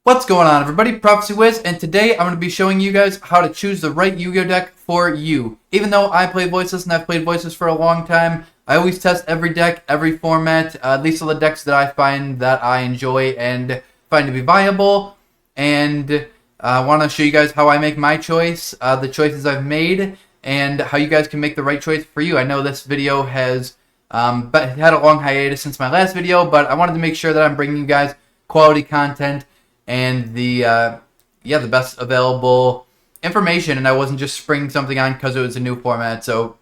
What's going on, everybody? Prophecy Wiz, and today I'm going to be showing you guys how to choose the right Yu-Gi-Oh deck for you. Even though I play Voiceless and I've played Voiceless for a long time, I always test every deck, every format. These are the decks that I find that I enjoy and find to be viable, and I want to show you guys how I make my choice, the choices I've made, and how you guys can make the right choice for you. I know this video has had a long hiatus since my last video, but I wanted to make sure that I'm bringing you guys quality content and the best available information, and I wasn't just springing something on because it was a new format. So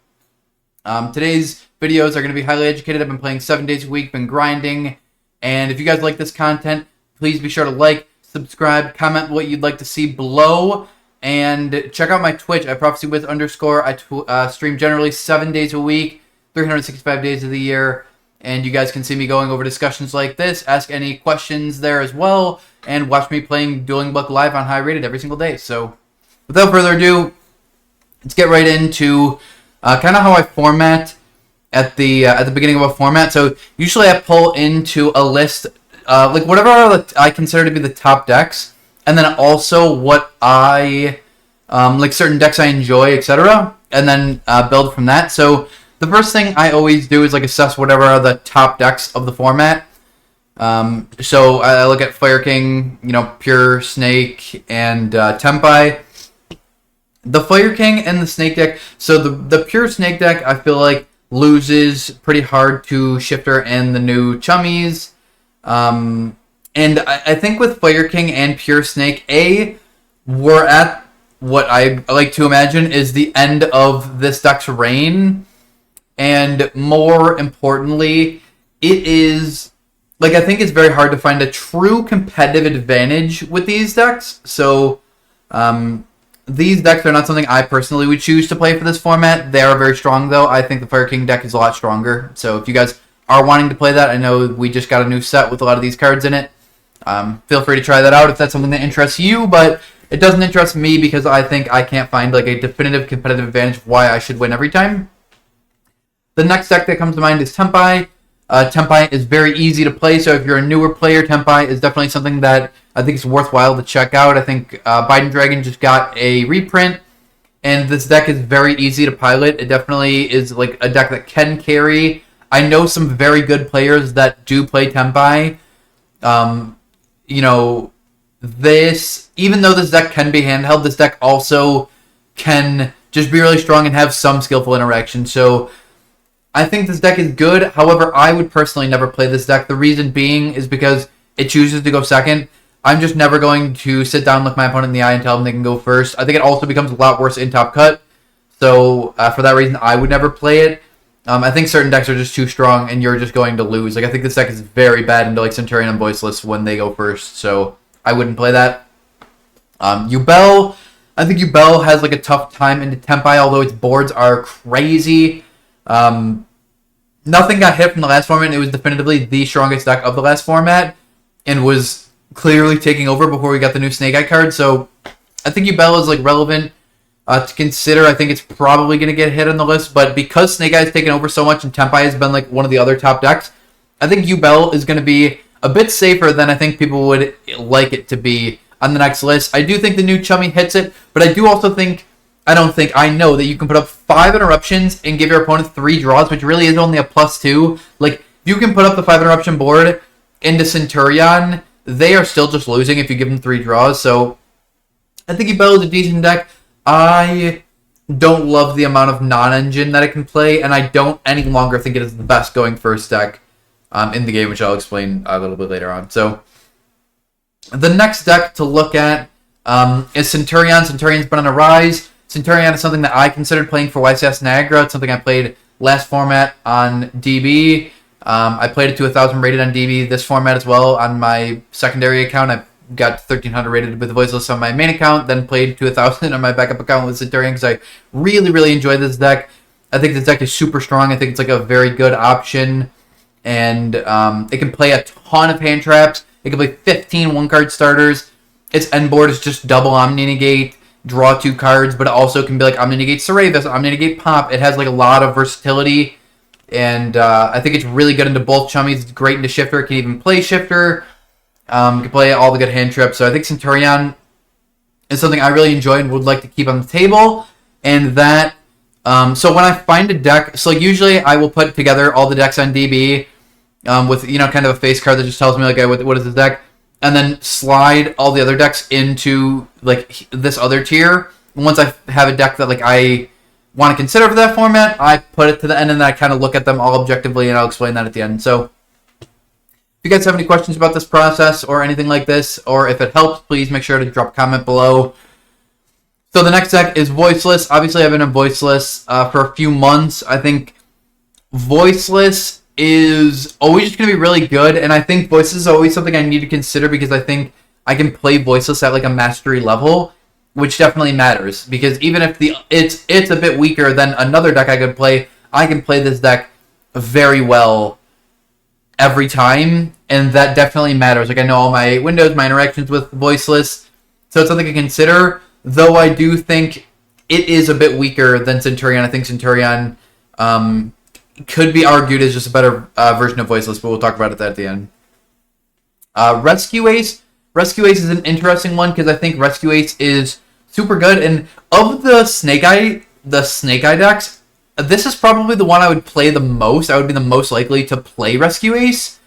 today's videos are going to be highly educated. I've been playing 7 days a week, been grinding, and if you guys like this content, please be sure to like, subscribe, comment what you'd like to see below, and check out my Twitch at ProphecyWiz_. I stream generally 7 days a week, 365 days of the year. And you guys can see me going over discussions like this, ask any questions there as well, and watch me playing Dueling Book live on High Rated every single day. So, without further ado, let's get right into kind of how I format at the beginning of a format. So, usually I pull into a list, like whatever I consider to be the top decks, and then also what I, like certain decks I enjoy, etc., and then build from that. So, the first thing I always do is like assess whatever are the top decks of the format. So I look at Fire King, Pure Snake, and Tempai. The Fire King and the Snake deck. So the Pure Snake deck, I feel like loses pretty hard to Shifter and the new Chummies. And I think with Fire King and Pure Snake, we're at what I like to imagine is the end of this deck's reign. And more importantly, it is, like, I think it's very hard to find a true competitive advantage with these decks. So, these decks are not something I personally would choose to play for this format. They are very strong, though. I think the Fire King deck is a lot stronger. So, if you guys are wanting to play that, I know we just got a new set with a lot of these cards in it. Feel free to try that out if that's something that interests you, but it doesn't interest me because I think I can't find, like, a definitive competitive advantage of why I should win every time. The next deck that comes to mind is Tempai. Tempai is very easy to play, so if you're a newer player, Tempai is definitely something that I think is worthwhile to check out. I think Biden Dragon just got a reprint, and this deck is very easy to pilot. It definitely is like a deck that can carry. I know some very good players that do play Tempai. Even though this deck can be handheld, this deck also can just be really strong and have some skillful interaction. So I think this deck is good. However, I would personally never play this deck. The reason being is because it chooses to go second. I'm just never going to sit down, look my opponent in the eye, and tell them they can go first. I think it also becomes a lot worse in top cut. So, for that reason, I would never play it. I think certain decks are just too strong, and you're just going to lose. Like, I think this deck is very bad into, like, Centurion and Voiceless when they go first. So, I wouldn't play that. YuGiOh. I think YuGiOh has, like, a tough time into Tempai, although its boards are crazy. Nothing got hit from the last format. It was definitively the strongest deck of the last format and was clearly taking over before we got the new Snake Eye card. So I think YuGiOh is like relevant to consider. I think it's probably going to get hit on the list, but because Snake Eye has taken over so much and Tempai has been like one of the other top decks, I think YuGiOh is going to be a bit safer than I think people would like it to be on the next list. I do think the new Chummy hits it, but I do also think I know that you can put up 5 interruptions and give your opponent 3 draws, which really is only a +2. Like, you can put up the 5 interruption board into Centurion, they are still just losing if you give them 3 draws. So, I think YuGiOh is a decent deck. I don't love the amount of non-engine that it can play, and I don't any longer think it is the best going first deck in the game, which I'll explain a little bit later on. So, the next deck to look at is Centurion. Centurion's been on a rise. Centurion is something that I considered playing for YCS Niagara. It's something I played last format on DB. I played it to 1,000 rated on DB this format as well on my secondary account. I got 1,300 rated with Voiceless on my main account, then played to 1,000 on my backup account with Centurion because I really, really enjoy this deck. I think this deck is super strong. I think it's like a very good option, and it can play a ton of hand traps. It can play 15 one-card starters. Its end board is just double Omni Negate, draw 2 cards, but it also can be like Omni Negate Cerevis, Omni Negate Pop. It has like a lot of versatility, and I think it's really good into both Chummies. It's great into Shifter. It can even play Shifter. Can play all the good hand traps. So I think Centurion is something I really enjoy and would like to keep on the table. And that, so when I find a deck, so like usually I will put together all the decks on DB with, you know, kind of a face card that just tells me like, what is this deck? And then slide all the other decks into like this other tier. And once I have a deck that like I want to consider for that format, I put it to the end and then I kind of look at them all objectively, and I'll explain that at the end. So if you guys have any questions about this process or anything like this, or if it helps, please make sure to drop a comment below. So the next deck is Voiceless. Obviously, I've been in Voiceless for a few months. I think Voiceless is always just going to be really good, and I think Voiceless is always something I need to consider because I think I can play Voiceless at like a mastery level, which definitely matters. Because even if it's a bit weaker than another deck I could play, I can play this deck very well every time, and that definitely matters. Like I know all my windows, my interactions with Voiceless, so it's something to consider. Though I do think it is a bit weaker than Centurion. I think Centurion could be argued as just a better version of Voiceless, but we'll talk about it at the end. Rescue-ACE. Rescue-ACE is an interesting one because I think Rescue-ACE is super good. And of the Snake Eye decks, this is probably the one I would play the most. I would be the most likely to play Rescue-ACE.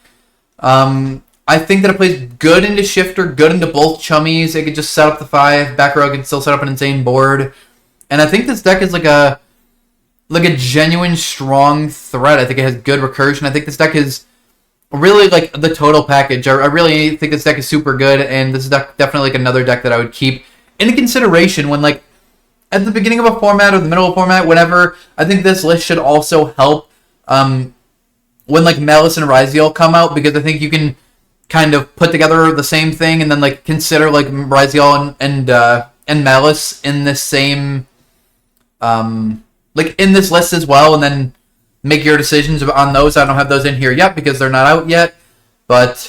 I think that it plays good into Shifter, good into both Chummies. It could just set up the 5. Back row can still set up an insane board. And I think this deck is like a genuine strong threat. I think it has good recursion. I think this deck is really like the total package. I really think this deck is super good, and this is definitely like another deck that I would keep into consideration when like at the beginning of a format or the middle of a format, whatever. I think this list should also help when like Malice and YuGiOh come out, because I think you can kind of put together the same thing and then like consider like YuGiOh and Malice in this same like in this list as well, and then make your decisions on those. I don't have those in here yet because they're not out yet, but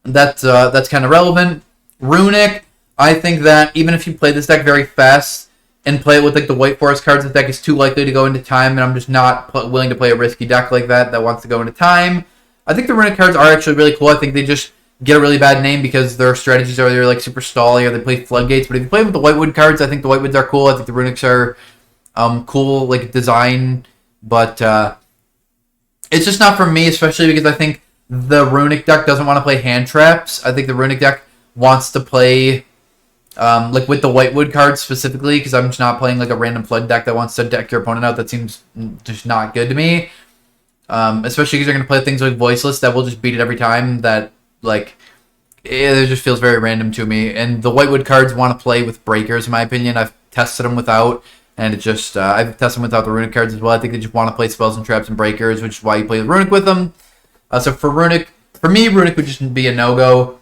that's kind of relevant. Runic, I think that even if you play this deck very fast and play it with like the White Forest cards, the deck is too likely to go into time, and I'm just not willing to play a risky deck like that wants to go into time. I think the Runic cards are actually really cool. I think they just get a really bad name because their strategies are either like super stally or they play floodgates. But if you play with the Whitewood cards, I think the Whitewoods are cool. I think the Runics are cool, like design, but it's just not for me, especially because I think the Runic deck doesn't want to play hand traps. I think the Runic deck wants to play like with the Whitewood cards specifically, because I'm just not playing like a random flood deck that wants to deck your opponent out. That seems just not good to me. Especially because you're going to play things like Voiceless that will just beat it every time. That, like, it just feels very random to me. And the Whitewood cards want to play with Breakers, in my opinion. I've tested them without, and it just, I've tested them without the Runic cards as well. I think they just want to play Spells and Traps and Breakers, which is why you play the Runic with them. So for Runic, for me, Runic would just be a no-go.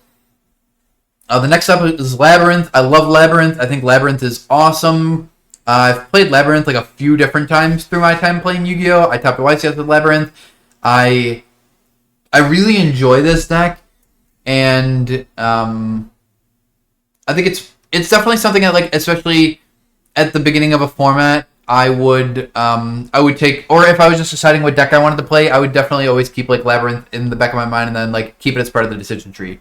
The next up is Labyrinth. I love Labyrinth. I think Labyrinth is awesome. I've played Labyrinth like a few different times through my time playing Yu-Gi-Oh! I topped the YCS with Labyrinth. I really enjoy this deck, and I think it's definitely something that, like, especially at the beginning of a format, I would take, or if I was just deciding what deck I wanted to play, I would definitely always keep like Labyrinth in the back of my mind and then like keep it as part of the decision tree.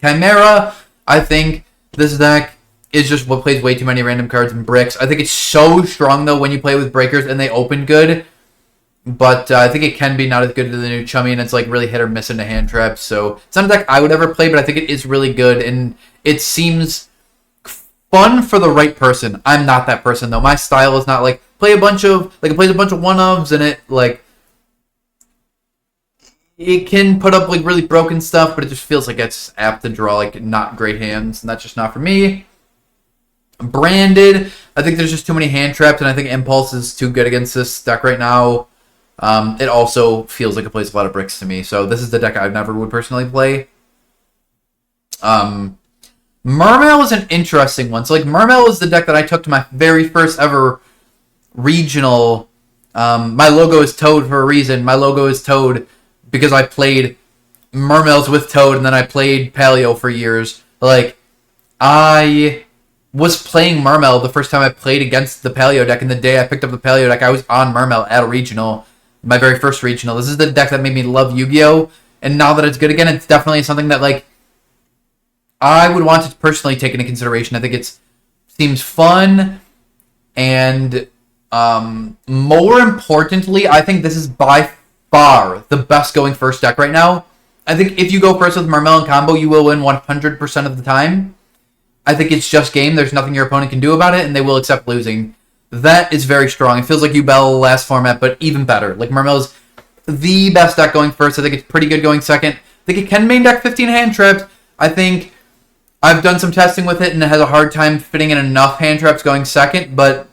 Chimera, I think this deck is just what plays way too many random cards and bricks. I think it's so strong though when you play with Breakers and they open good, but I think it can be not as good as the new Chummy, and it's like really hit or miss into hand traps. So it's not a deck I would ever play, but I think it is really good, and it seems fun for the right person. I'm not that person though. My style is not like play a bunch of, like, it plays a bunch of one-ofs and it like it can put up like really broken stuff, but it just feels like it's apt to draw like not great hands, and that's just not for me. Branded, I think there's just too many hand traps, and I think Impulse is too good against this deck right now. It also feels like it plays a lot of bricks to me, so this is the deck I never would personally play. Mermail is an interesting one. So like Mermail is the deck that I took to my very first ever regional. My logo is Toad for a reason. My logo is Toad because I played Mermails with Toad, and then I played Paleo for years. Like, I was playing Mermail the first time I played against the Paleo deck, and the day I picked up the Paleo deck, I was on Mermail at a regional, my very first regional. This is the deck that made me love Yu-Gi-Oh! and now that it's good again, it's definitely something that, like, I would want to personally take into consideration. I think it seems fun, and more importantly, I think this is by far the best going first deck right now. I think if you go first with Mermail and combo, you will win 100% of the time. I think it's just game. There's nothing your opponent can do about it, and they will accept losing. That is very strong. It feels like YuBell last format, but even better. Like, Mermail is the best deck going first. I think it's pretty good going second. I think it can main deck 15 hand traps. I think I've done some testing with it, and it has a hard time fitting in enough hand traps going second, but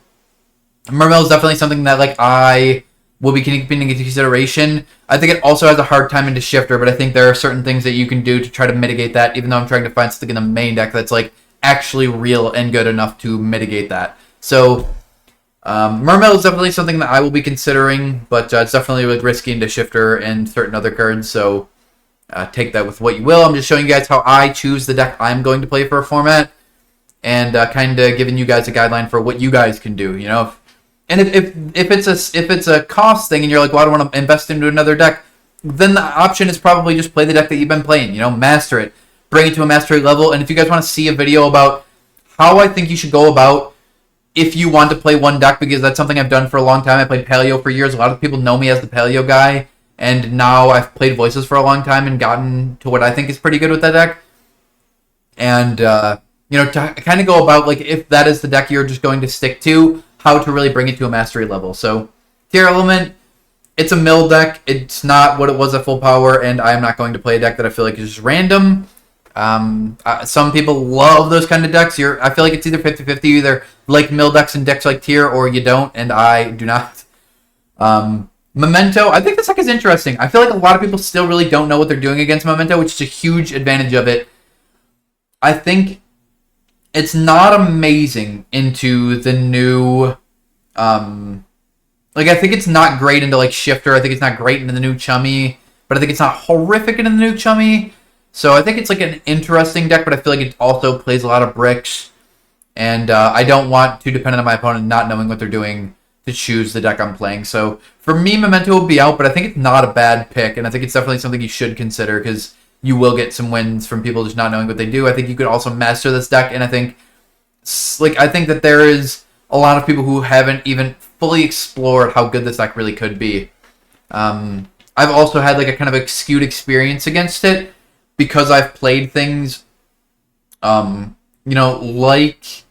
Mermail is definitely something that, like, I will be keeping into consideration. I think it also has a hard time into Shifter, but I think there are certain things that you can do to try to mitigate that, even though I'm trying to find something in the main deck that's, like, actually real and good enough to mitigate that. So, Mermail is definitely something that I will be considering, but it's definitely, like, risky into Shifter and certain other cards, so take that with what you will. I'm just showing you guys how I choose the deck I'm going to play for a format, and kind of giving you guys a guideline for what you guys can do, you know? And if it's a cost thing and you're like, well, I don't want to invest into another deck, then the option is probably just play the deck that you've been playing, you know, master it, bring it to a mastery level. And if you guys want to see a video about how I think you should go about if you want to play one deck, because that's something I've done for a long time. I played Paleo for years. A lot of people know me as the Paleo guy, and now I've played Voices for a long time and gotten to what I think is pretty good with that deck. And, you know, to kind of go about, like, if that is the deck you're just going to stick to, how to really bring it to a mastery level. So, Tier Element, it's a mill deck. It's not what it was at full power, and I'm not going to play a deck that I feel like is just random. Some people love those kind of decks. I feel like it's either 50-50. You either like mill decks and decks like Tier, or you don't, and I do not. Memento, I think this deck is interesting. I feel like a lot of people still really don't know what they're doing against Memento, which is a huge advantage of it. I think it's not amazing into the new, like, I think it's not great into, like, Shifter. I think it's not great into the new Chummy, but I think it's not horrific into the new Chummy. So I think it's, like, an interesting deck, but I feel like it also plays a lot of bricks, and I don't want to depend on my opponent not knowing what they're doing to choose the deck I'm playing. So for me, Memento will be out, but I think it's not a bad pick, and I think it's definitely something you should consider, because you will get some wins from people just not knowing what they do. I think you could also master this deck, and I think that there is a lot of people who haven't even fully explored how good this deck really could be. I've also had, like, a kind of skewed experience against it, because I've played things, you know, like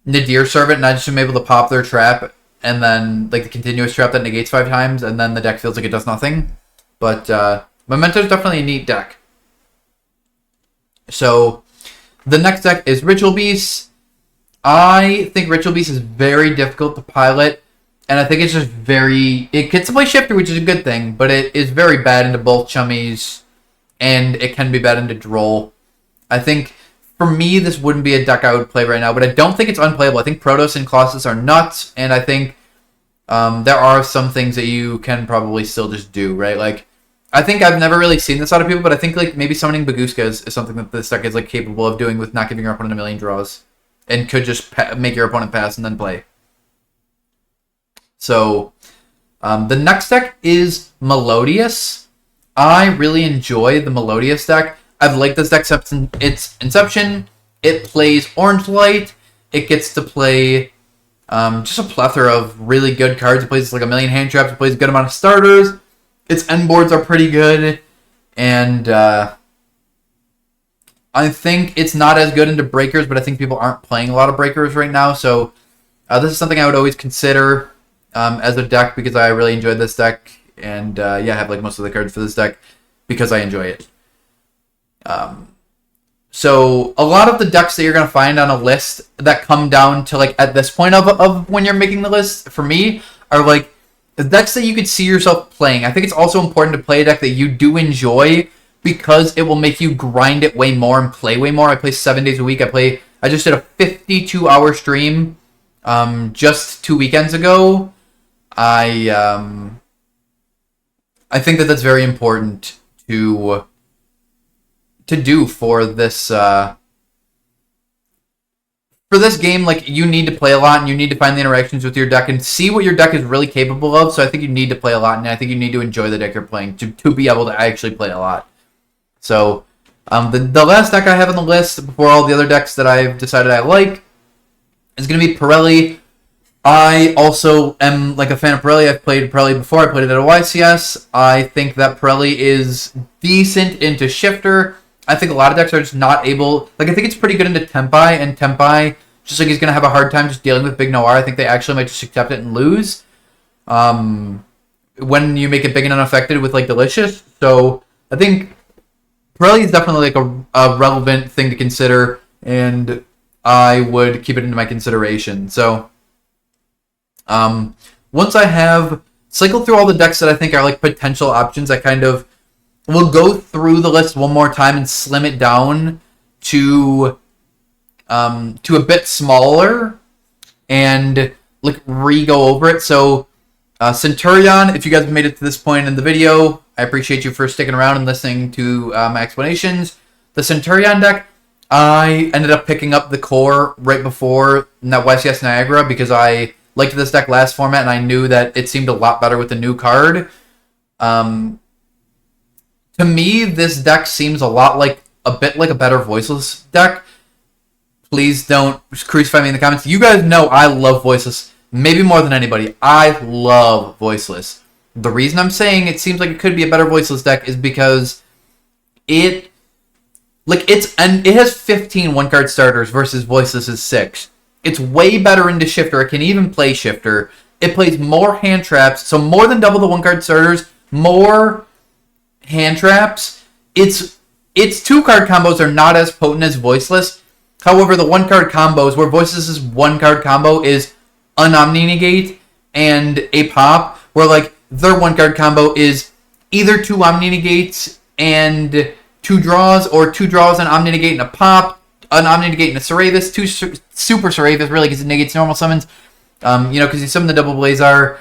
Nadir Servant, and I just am able to pop their trap, and then, like, the continuous trap that negates 5 times, and then the deck feels like it does nothing. But Memento is definitely a neat deck. So, the next deck is Ritual Beast. I think Ritual Beast is very difficult to pilot, and I think it's just it gets to play Shifter, which is a good thing, but it is very bad into both Chummies, and it can be bad into Droll. I think, for me, this wouldn't be a deck I would play right now, but I don't think it's unplayable. I think Protoss and Colossus are nuts, and I think there are some things that you can probably still just do, right? Like, I think I've never really seen this out of people, but I think, like, maybe summoning Baguska is something that this deck is, like, capable of doing with not giving your opponent a million draws, and could just make your opponent pass and then play. So, the next deck is Melodious. I really enjoy the Melodious deck. I've liked this deck since its inception. It plays Orange Light. It gets to play just a plethora of really good cards. It plays, like, a million hand traps. It plays a good amount of starters. Its end boards are pretty good. And I think it's not as good into breakers, but I think people aren't playing a lot of breakers right now. So this is something I would always consider as a deck, because I really enjoyed this deck. And yeah, I have, like, most of the cards for this deck because I enjoy it. So a lot of the decks that you're going to find on a list that come down to, like, at this point of when you're making the list, for me, are, like, the decks that you could see yourself playing. I think it's also important to play a deck that you do enjoy, because it will make you grind it way more and play way more. I play 7 days a week. I just did a 52-hour stream just 2 weekends ago. I think that that's very important to do for this game. Like, you need to play a lot, and you need to find the interactions with your deck and see what your deck is really capable of. So I think you need to play a lot, and I think you need to enjoy the deck you're playing to be able to actually play a lot. So the last deck I have on the list before all the other decks that I've decided I like is going to be Purrely. I also am like a fan of Purrely. I've played Purrely before. I played it at a YCS. I think that Purrely is decent into Shifter. I think a lot of decks are just not able... Like, I think it's pretty good into Tempai, and Tempai, just like he's going to have a hard time just dealing with Big Noir. I think they actually might just accept it and lose when you make it big and unaffected with, like, Delicious. So, I think Purrely is definitely, like, a relevant thing to consider, and I would keep it into my consideration. So, once I have cycled through all the decks that I think are, like, potential options, I kind of... We'll go through the list one more time and slim it down to a bit smaller and like re-go over it. So Centurion, if you guys have made it to this point in the video, I appreciate you for sticking around and listening to my explanations. The Centurion deck, I ended up picking up the core right before that YCS Niagara because I liked this deck last format and I knew that it seemed a lot better with the new card. To me, this deck seems a lot like a bit like a better Voiceless deck. Please don't crucify me in the comments. You guys know I love Voiceless, maybe more than anybody. I love Voiceless. The reason I'm saying it seems like it could be a better Voiceless deck is because it has 15 one-card starters versus Voiceless's 6. It's way better into Shifter. It can even play Shifter. It plays more hand traps, so more than double the one-card starters, more hand traps. Its 2-card combos are not as potent as Voiceless. However, the 1-card combos, where Voiceless's 1-card combo is an Omni Negate and a pop, where like their 1-card combo is either 2 Omni Negates and 2 draws, or 2 draws and Omni Negate and a pop, an Omni Negate and a Seravis, 2 Super Seravis, really, because it negates normal summons. Because you summon the Double Blazar.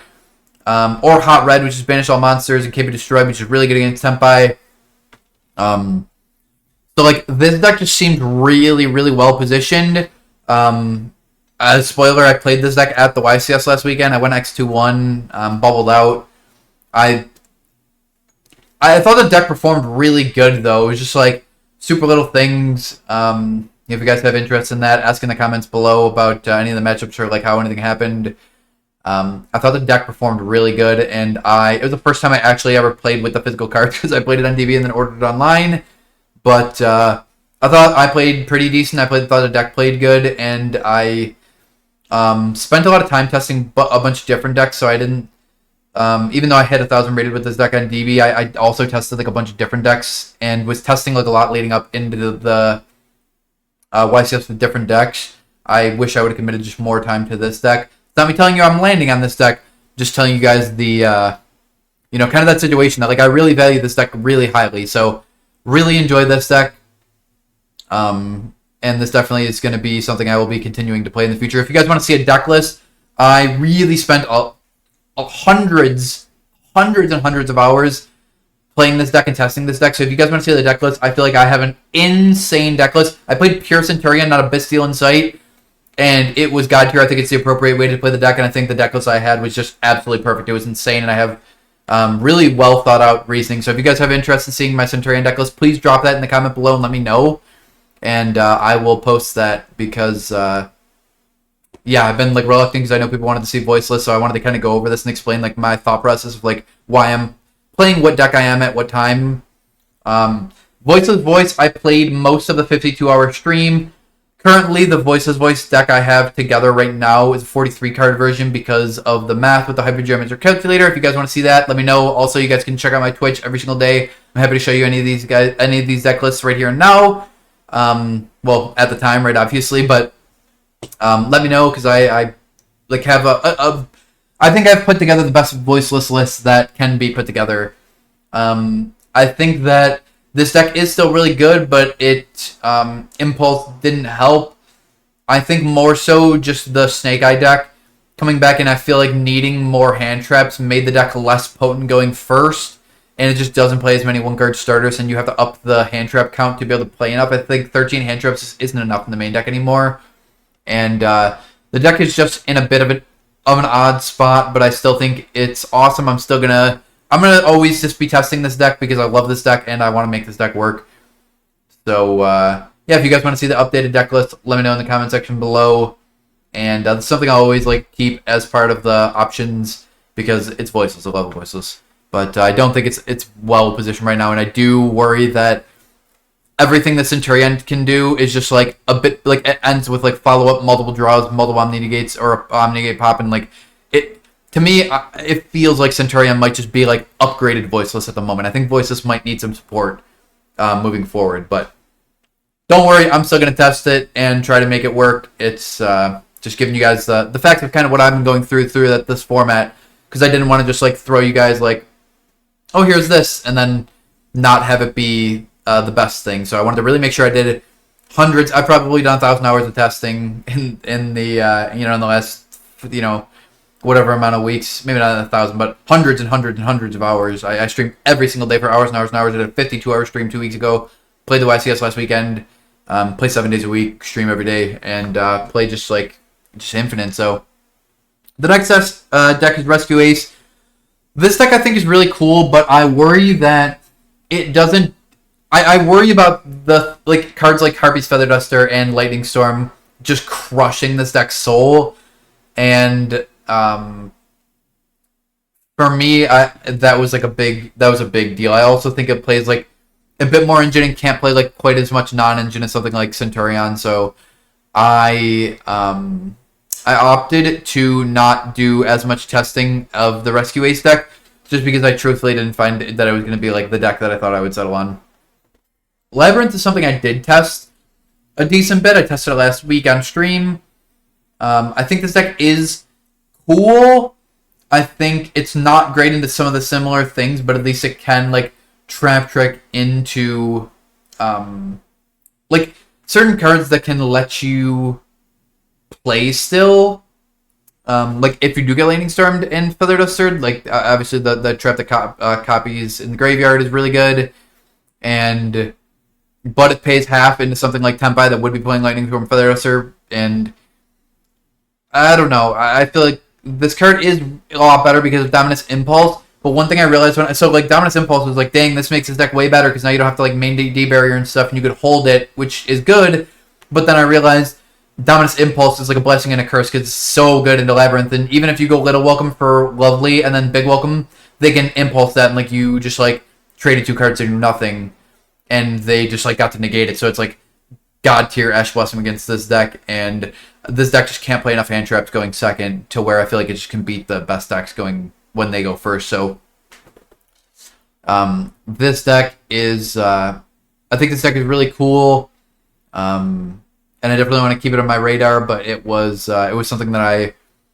Or Hot Red, which is banish all monsters, and Cape Destroy, which is really good against Tempai. So, like, this deck just seemed really, really well positioned. Spoiler, I played this deck at the YCS last weekend. I went X2-1, bubbled out. I thought the deck performed really good, though. It was just, like, super little things. If you guys have interest in that, ask in the comments below about any of the matchups or, like, how anything happened. I thought the deck performed really good, and it was the first time I actually ever played with the physical cards because I played it on DB and then ordered it online. But I thought I played pretty decent. I thought the deck played good, and I spent a lot of time testing a bunch of different decks. So I didn't, even though I had 1,000 rated with this deck on DB, I also tested like a bunch of different decks and was testing like a lot leading up into the YCS with different decks. I wish I would have committed just more time to this deck. It's not me telling you I'm landing on this deck, just telling you guys the, kind of that situation that, like, I really value this deck really highly. So, really enjoy this deck. And this definitely is going to be something I will be continuing to play in the future. If you guys want to see a deck list, I really spent hundreds and hundreds of hours playing this deck and testing this deck. So, if you guys want to see the deck list, I feel like I have an insane deck list. I played pure Centurion, not a Bastille in sight. And it was God tier. I think it's the appropriate way to play the deck, and I think the deck list I had was just absolutely perfect. It was insane, and I have really well thought out reasoning. So if you guys have interest in seeing my Centurion deck list, please drop that in the comment below and let me know. And I will post that because, I've been like reluctant because I know people wanted to see Voiceless, so I wanted to kind of go over this and explain like my thought process of like why I'm playing what deck I am at what time. Voiceless Voice, I played most of the 52-hour stream. Currently, the Voiceless Voice deck I have together right now is a 43-card version because of the math with the Hypergeometry Calculator. If you guys want to see that, let me know. Also, you guys can check out my Twitch every single day. I'm happy to show you any of these deck lists right here and now. Well, at the time, right, obviously, but let me know because I like have I think I've put together the best Voiceless list that can be put together. I think that this deck is still really good, but Impulse didn't help. I think more so just the Snake Eye deck coming back, and I feel like needing more hand traps made the deck less potent going first, and it just doesn't play as many one-card starters, and you have to up the hand trap count to be able to play enough. I think 13 hand traps isn't enough in the main deck anymore, and the deck is just in a bit of an odd spot, but I still think it's awesome. I'm gonna always just be testing this deck because I love this deck and I want to make this deck work. So, yeah, if you guys want to see the updated deck list, let me know in the comment section below. And that's something I always like keep as part of the options because it's Voiceless. I love Voiceless. But I don't think it's well positioned right now, and I do worry that everything that Centurion can do is just like a bit like it ends with like follow up, multiple draws, multiple Omni Negates, or Omni Negate pop, and like it to me it feels like Centurion might just be like upgraded Voiceless at the moment. I think Voiceless might need some support moving forward, but don't worry, I'm still gonna test it and try to make it work. It's just giving you guys the facts of kind of what I've been going through this format, because I didn't want to just like throw you guys like, oh, here's this, and then not have it be the best thing. So I wanted to really make sure I did hundreds. I've probably done 1,000 hours of testing in the in the last whatever amount of weeks. Maybe not 1,000, but hundreds and hundreds and hundreds of hours. I stream every single day for hours and hours and hours. I did a 52-hour stream 2 weeks ago. Played the YCS last weekend. Play 7 days a week. Stream every day, and play just infinite. So the next deck is Rescue-ACE. This deck I think is really cool, but I worry that it doesn't. I worry about the cards like Harpy's Feather Duster and Lightning Storm just crushing this deck's soul, and for me, that was a big deal. I also think it plays like a bit more engine and can't play like quite as much non-engine as something like Centurion. So I opted to not do as much testing of the Rescue-ACE deck, just because I truthfully didn't find that it was going to be like the deck that I thought I would settle on. Labyrinth is something I did test a decent bit. I tested it last week on stream. I think this deck is cool. I think it's not great into some of the similar things, but at least it can like trap trick into certain cards that can let you play still. Like if you do get Lightning Stormed and Feather Duster, like obviously the trap that copies in the graveyard is really good, but it pays half into something like Tempai that would be playing Lightning Storm Feather Duster, and I don't know. I feel like this card is a lot better because of Dominus Impulse. But one thing I realized Dominus Impulse was like, dang, this makes this deck way better because now you don't have to like main D barrier and stuff, and you could hold it, which is good. But then I realized Dominus Impulse is like a blessing and a curse because it's so good into Labyrinth, and even if you go Little Welcome for Lovely and then Big Welcome, they can impulse that, and like you just like traded 2 cards to do nothing, and they just like got to negate it. So it's like god tier Ash Blossom against this deck, and this deck just can't play enough hand traps going second to where I feel like it just can beat the best decks going when they go first. So this deck is I think this deck is really cool. And I definitely want to keep it on my radar, but it was something that I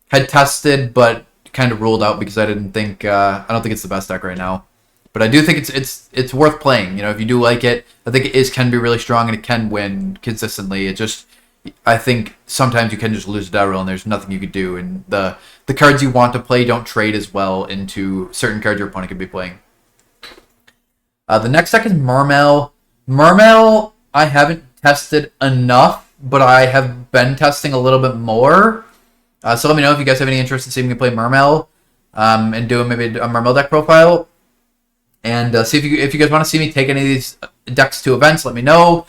had tested but kind of ruled out because I didn't think I don't think it's the best deck right now. But I do think it's worth playing. If you do like it, I think it can be really strong and it can win consistently. It just, I think sometimes you can just lose a die roll and there's nothing you could do, and the cards you want to play don't trade as well into certain cards your opponent could be playing. The next deck is Mermail. Mermail I haven't tested enough, but I have been testing a little bit more. So let me know if you guys have any interest in seeing me play Mermail, and doing maybe a Mermail deck profile. And see if you guys want to see me take any of these decks to events, let me know.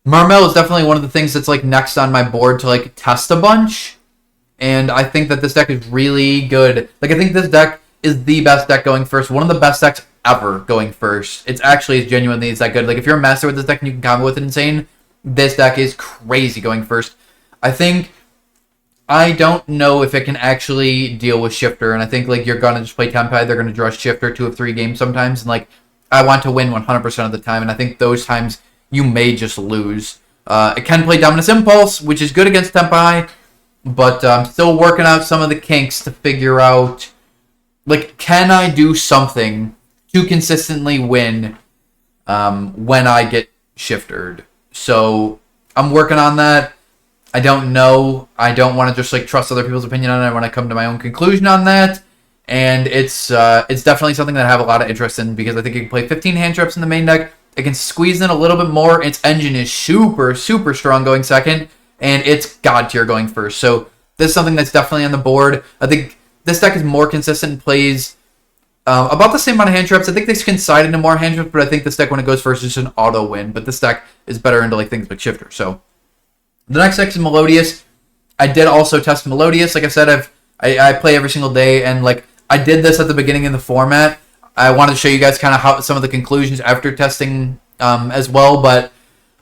Mermail is definitely one of the things that's like next on my board to like test a bunch. And I think that this deck is really good. Like I think this deck is the best deck going first. One of the best decks ever going first. It's actually genuinely that good. Like if you're a master with this deck and you can combo with it insane, this deck is crazy going first. I don't know if it can actually deal with Shifter, and I think like you're gonna just play Tempai, they're gonna draw Shifter 2 of 3 games sometimes, and like I want to win 100% of the time, and I think those times you may just lose. It can play Dominus Impulse, which is good against Tempai, but I'm still working out some of the kinks to figure out, like, can I do something to consistently win when I get shifted? So I'm working on that. I don't know. I don't want to just like trust other people's opinion on it. I want to come to my own conclusion on that. And it's definitely something that I have a lot of interest in because I think it can play 15 hand traps in the main deck. It can squeeze in a little bit more. Its engine is super, super strong going second, and it's god tier going first. So this is something that's definitely on the board. I think this deck is more consistent and plays About the same amount of hand traps. I think they can side into more hand traps, but I think this deck, when it goes first, is just an auto win. But this deck is better into like things like Shifter. So the next deck is Melodious. I did also test Melodious. Like I said, I play every single day, and like I did this at the beginning of the format. I wanted to show you guys kind of how some of the conclusions after testing as well, but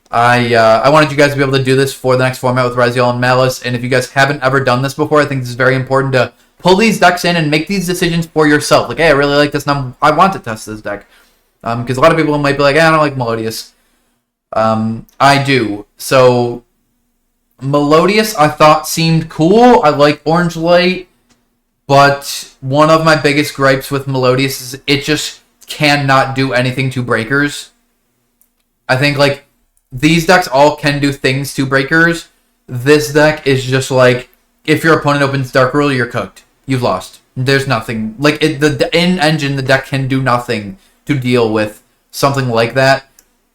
I wanted you guys to be able to do this for the next format with Raziel and Malice. And if you guys haven't ever done this before, I think this is very important to pull these decks in and make these decisions for yourself. Like, hey, I really like this, and I want to test this deck. Because a lot of people might be like, I don't like Melodious. I do. So, Melodious, I thought, seemed cool. I like Orange Light. But one of my biggest gripes with Melodious is it just cannot do anything to breakers. I think, like, these decks all can do things to breakers. This deck is just like, if your opponent opens Dark Rule, you're cooked. You've lost. There's nothing. Like, in engine, the deck can do nothing to deal with something like that.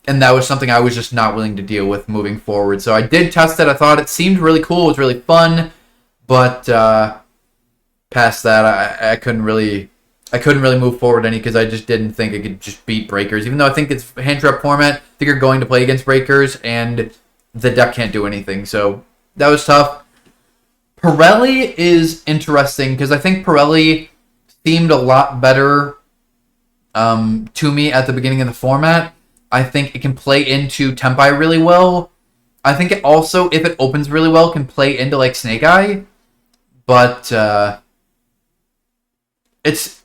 And that was something I was just not willing to deal with moving forward. So I did test it. I thought it seemed really cool. It was really fun. But past that, I couldn't really move forward any, because I just didn't think it could just beat breakers. Even though I think it's hand trap format, I think you're going to play against breakers, and the deck can't do anything. So that was tough. Purrely is interesting, because I think Purrely seemed a lot better to me at the beginning of the format. I think it can play into Tempai really well. I think it also, if it opens really well, can play into like Snake Eye. But it's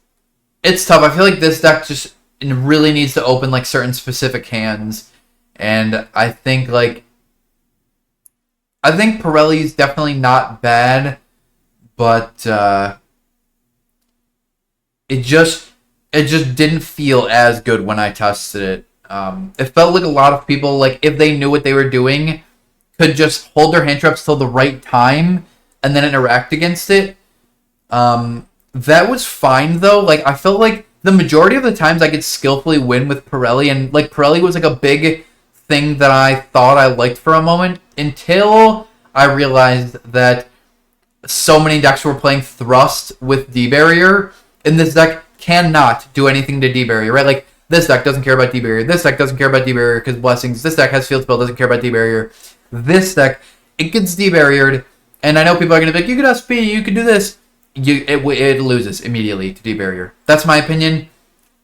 tough. I feel like this deck just really needs to open like certain specific hands. And I think Purrely's definitely not bad, but it just didn't feel as good when I tested it. It felt like a lot of people, like, if they knew what they were doing, could just hold their hand traps till the right time and then interact against it. That was fine, though. Like, I felt like the majority of the times I could skillfully win with Purrely, and like Purrely was like a big thing that I thought I liked for a moment, until I realized that so many decks were playing Thrust with D-Barrier, and this deck cannot do anything to D-Barrier, right? Like, this deck doesn't care about D-Barrier. This deck doesn't care about D-Barrier because Blessings. This deck has Field Spell, doesn't care about D-Barrier. This deck, it gets D-Barriered, and I know people are going to be like, you could SP, you could do this. It loses immediately to D-Barrier. That's my opinion.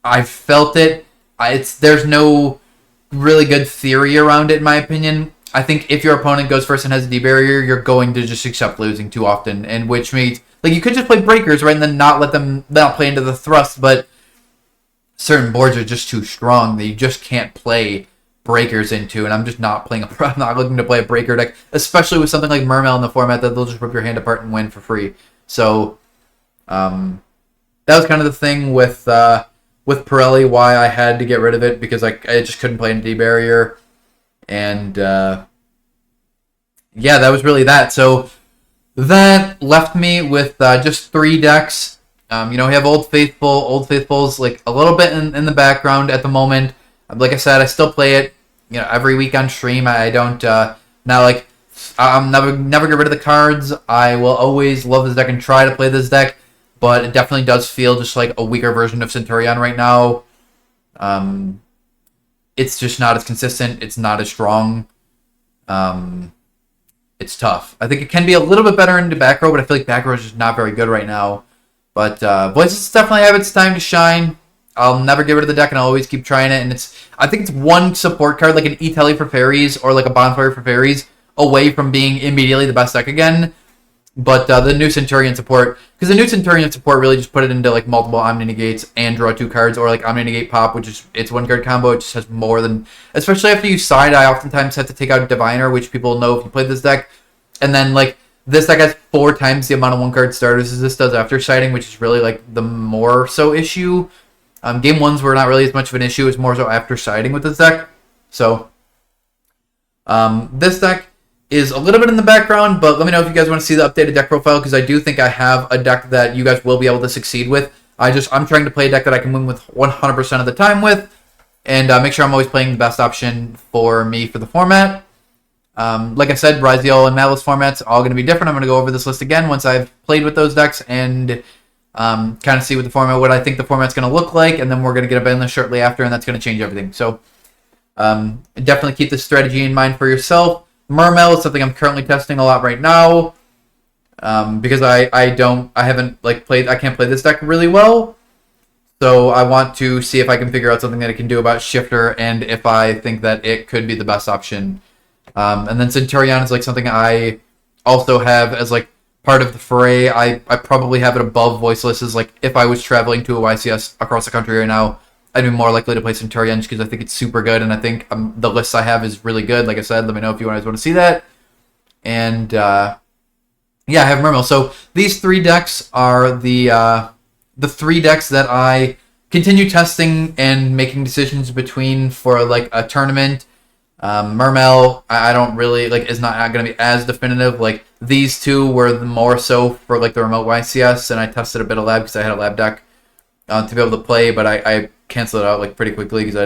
I felt it. There's no really good theory around it, in my opinion. I think if your opponent goes first and has a D-Barrier, you're going to just accept losing too often, and which means, like, you could just play breakers, right, and then not play into the Thrust, but certain boards are just too strong that you just can't play breakers into, and I'm just not I'm not looking to play a breaker deck, especially with something like Mermail in the format that they'll just rip your hand apart and win for free. So that was kind of the thing with Purrely, why I had to get rid of it, because I just couldn't play in D-Barrier. And yeah, that was really that. So that left me with just 3 decks. We have Old Faithful. Old Faithful's like a little bit in the background at the moment. Like I said, I still play it, every week on stream. I don't I'm never get rid of the cards. I will always love this deck and try to play this deck, but it definitely does feel just like a weaker version of Centurion right now. It's just not as consistent. It's not as strong. It's tough. I think it can be a little bit better into back row, but I feel like back row is just not very good right now. But Voiceless definitely have its time to shine. I'll never get rid of the deck, and I'll always keep trying it. And I think it's one support card, like an E-Telly for Fairies or like a Bonfire for Fairies, away from being immediately the best deck again. But the new Centurion support, because the new Centurion support really just put it into like multiple Omni Negates and draw 2 cards, or like Omni Negate Pop, which is it's 1 card combo. It just has more than, especially after you side. I oftentimes have to take out Diviner, which people know if you play this deck, and then like this deck has 4 times the amount of 1 card starters as this does after siding, which is really like the more so issue. Game 1s were not really as much of an issue. It's more so after siding with this deck. So this deck is a little bit in the background, but let me know if you guys want to see the updated deck profile, because I do think I have a deck that you guys will be able to succeed with. I'm trying to play a deck that I can win with 100% of the time with, and make sure I'm always playing the best option for me for the format. Like I said, Raziel and Malice formats all going to be different. I'm going to go over this list again once I've played with those decks and kind of see what I think the format's going to look like, and then we're going to get a ban list shortly after, and that's going to change everything. So definitely keep this strategy in mind for yourself. Mermail is something I'm currently testing a lot right now, because I can't play this deck really well. So I want to see if I can figure out something that it can do about Shifter, and if I think that it could be the best option. And then Centurion is like something I also have as like part of the foray. I probably have it above Voiceless, as like if I was traveling to a YCS across the country right now, I'd be more likely to play Centurion just because I think it's super good, and I think the list I have is really good. Like I said, let me know if you guys want to see that. And yeah, I have Mermail. So these 3 decks are the 3 decks that I continue testing and making decisions between for like a tournament. Mermail, I don't really like, is not going to be as definitive. Like these 2 were more so for like the remote YCS, and I tested a bit of lab because I had a lab deck to be able to play, but I canceled it out like pretty quickly because I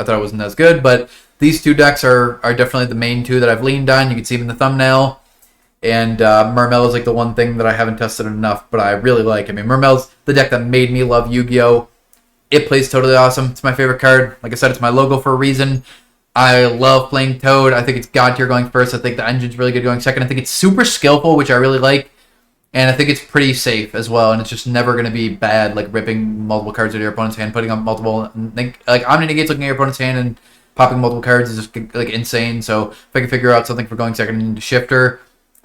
thought it wasn't as good. But these 2 decks are definitely the main 2 that I've leaned on. You can see them in the thumbnail. And Mermail is like the one thing that I haven't tested enough, but I really like. I mean, Mermail's the deck that made me love Yu-Gi-Oh! It plays totally awesome. It's my favorite card. Like I said, it's my logo for a reason. I love playing Toad. I think it's God tier going first. I think the engine's really good going second. I think it's super skillful, which I really like. And I think it's pretty safe as well. And it's just never going to be bad, like ripping multiple cards out of your opponent's hand, putting up multiple, like Omni Negates looking at your opponent's hand and popping multiple cards is just like insane. So if I can figure out something for going second into Shifter,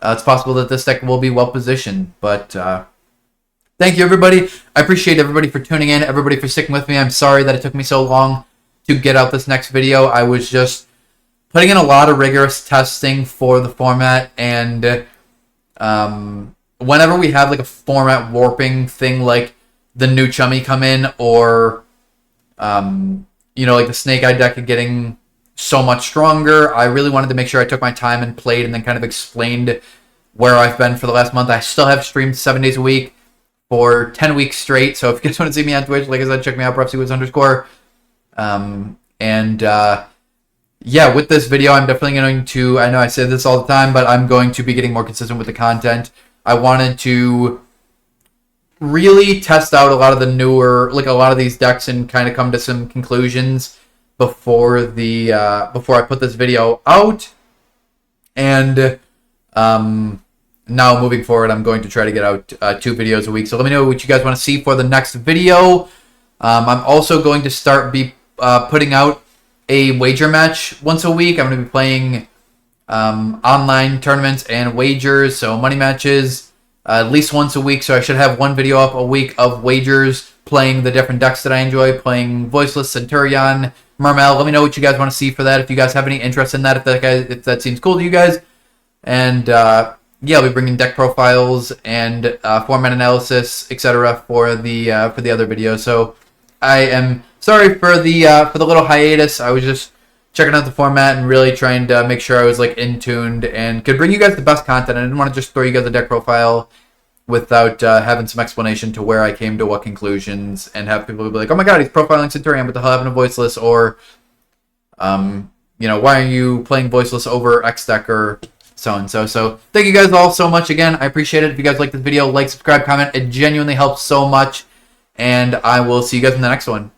it's possible that this deck will be well positioned. But thank you, everybody. I appreciate everybody for tuning in, everybody for sticking with me. I'm sorry that it took me so long to get out this next video. I was just putting in a lot of rigorous testing for the format, and whenever we have like a format warping thing, like the new Chummy come in, or you know, like the Snake Eye deck getting so much stronger, I really wanted to make sure I took my time and played, and then kind of explained where I've been for the last month. I still have streamed 7 days a week for 10 weeks straight. So if you guys want to see me on Twitch, like I said, check me out, _. Yeah, with this video, I'm definitely going to, I know I say this all the time, but I'm going to be getting more consistent with the content. I wanted to really test out a lot of the newer, like a lot of these decks, and kind of come to some conclusions before I put this video out. And now moving forward, I'm going to try to get out 2 videos a week. So let me know what you guys want to see for the next video. I'm also going to start putting out a wager match once a week. I'm going to be playing online tournaments and wagers, so money matches, at least once a week. So I should have 1 video up a week of wagers, playing the different decks that I enjoy, playing Voiceless, Centurion, Mermail. Let me know what you guys want to see for that, if you guys have any interest in that, if that seems cool to you guys. And yeah, I'll be bringing deck profiles and format analysis, etc. for the other videos. So I am sorry for the little hiatus. I was just checking out the format and really trying to make sure I was like in tuned and could bring you guys the best content. I didn't want to just throw you guys a deck profile without having some explanation to where I came to what conclusions, and have people be like, oh my god, he's profiling Centurion, what the hell happened to Voiceless? Or you know, why are you playing Voiceless over X deck, or so and so. So thank you guys all so much again. I appreciate it. If you guys like this video, like, subscribe, comment. It genuinely helps so much. And I will see you guys in the next one.